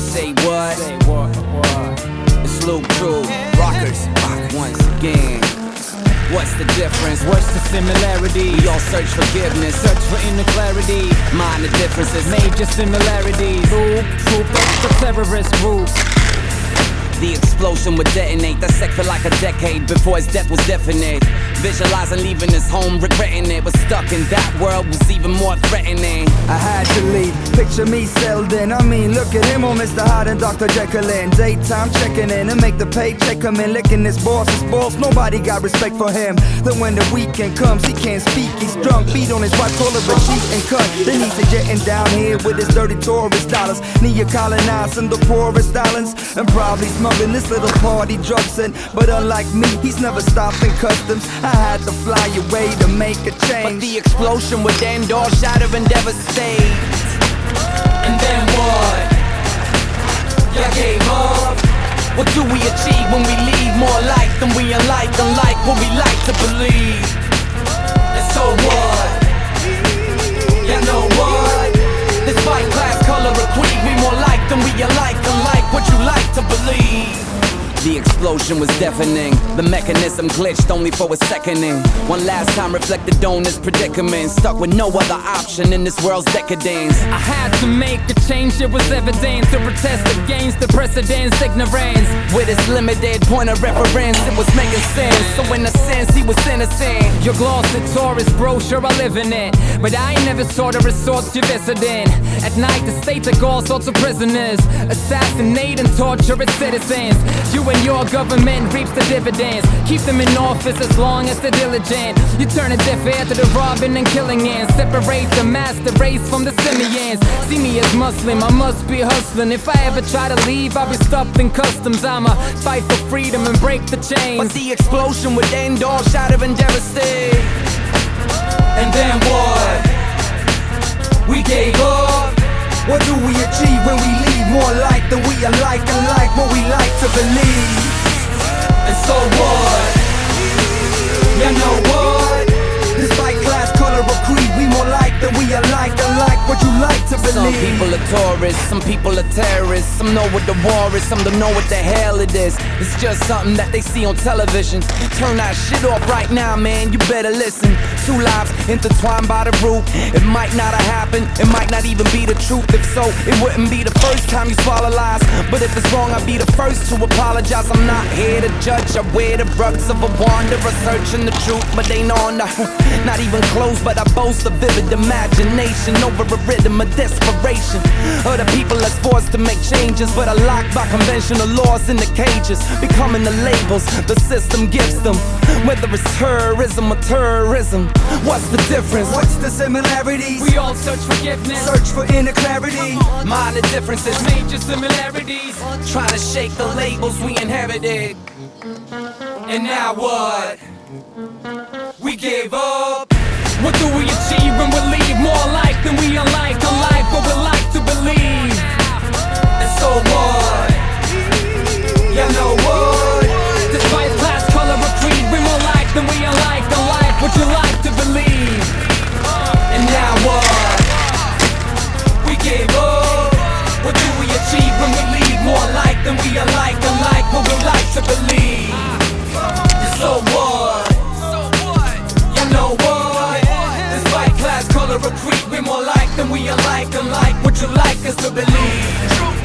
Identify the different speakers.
Speaker 1: Say what? It's Luke Crew, Rockers, once again. What's the difference?
Speaker 2: What's the similarity?
Speaker 1: We all search forgiveness,
Speaker 2: Search for inner clarity.
Speaker 1: mind the differences.
Speaker 2: Major similarities. Troop up the terrorist group.
Speaker 1: The explosion would detonate. That sec for like a decade before his death was definite. Visualizing leaving his home, regretting it. Was stuck in that world, was even more threatening.
Speaker 3: I had to leave, picture me settled in. I mean, look at him, oh Mr. Hyde and Dr. Jekyll in. Daytime checking in and make the paycheck come in. Licking his boss's balls, nobody got respect for him. Then when the weekend comes, he can't speak. He's drunk, beat on his wife, call her a cheat and cunt. Then he's jetting down here with his dirty tourist dollars. Neo-colonizing the poorest islands and probably smuggling this little party drugs in. But unlike me, he's never stopped in customs. I had to fly away to make a change.
Speaker 1: But the explosion would end all shatter and devastate. And then what? Y'all gave up. What do we achieve when we leave? More life than we unlike what we like to believe. And so what? Y'all know what? Despite class, color, or creed, we more like than we unlike what you like to believe. The explosion was deafening. The mechanism glitched only for a seconding. One last time reflected on his predicament. Stuck with no other option in this world's decadence.
Speaker 2: I had to make a change, it was evident. To protest against the precedent's ignorance.
Speaker 1: With his limited point of reference, it was making sense. So in a sense, he was innocent.
Speaker 2: Your glossy tourist brochure, I live in it. But I ain't never saw the resorts you visited. At night, the state took all sorts of prisoners. Assassinate and torture its citizens. You and your government reaps the dividends. Keep them in office as long as they're diligent. You turn a deaf ear to the robbing and killing ends. Separate the master race from the simians. See me as Muslim, I must be hustling. If I ever try to leave, I'll be stuffed in customs. I'ma fight for freedom and break the chains.
Speaker 1: But the explosion would end all shatter and devastate. And then what? We gave up.
Speaker 3: What do we achieve when we leave? More light than we unlike what we like to believe.
Speaker 1: And so what? You know what?
Speaker 3: Despite class, color, or creed, we more like than we unlike what you like to believe.
Speaker 1: Some people are tourists, some people are terrorists. Some know what the war is, some don't know what the hell it is. It's just something that they see on television. Turn that shit off right now, man, you better listen. Two lives intertwined by the root. It might not have happened, it might not even be the truth. If so, it wouldn't be the first time you swallow lies. But if it's wrong, I'll be the first to apologize. I'm not here to judge, I wear the rugs of a wanderer, searching the truth, but ain't on the not even close, but I boast a vivid imagination over a rhythm of desperation. Other people that's forced to make changes, but are locked by conventional laws in the cages, becoming the labels the system gives them. Whether it's terrorism or terrorism, what's the difference?
Speaker 3: What's the similarities?
Speaker 2: We all search forgiveness,
Speaker 3: Search for inner clarity.
Speaker 1: Mind the differences,
Speaker 2: major similarities.
Speaker 1: trying to shake the labels we inherited. And now what? We gave up.
Speaker 2: What do we achieve when we leave? More life than we unlike what we like to believe.
Speaker 1: And so what? You know what?
Speaker 2: Despite class, color, or creed, we more like than we unlike what you like to believe.
Speaker 1: And now what? We gave up. What do we achieve when we leave? More like than we unlike what we like to believe. And so what? You know what? Despite class, color, or creed, we more like than we unlike what you like us to believe.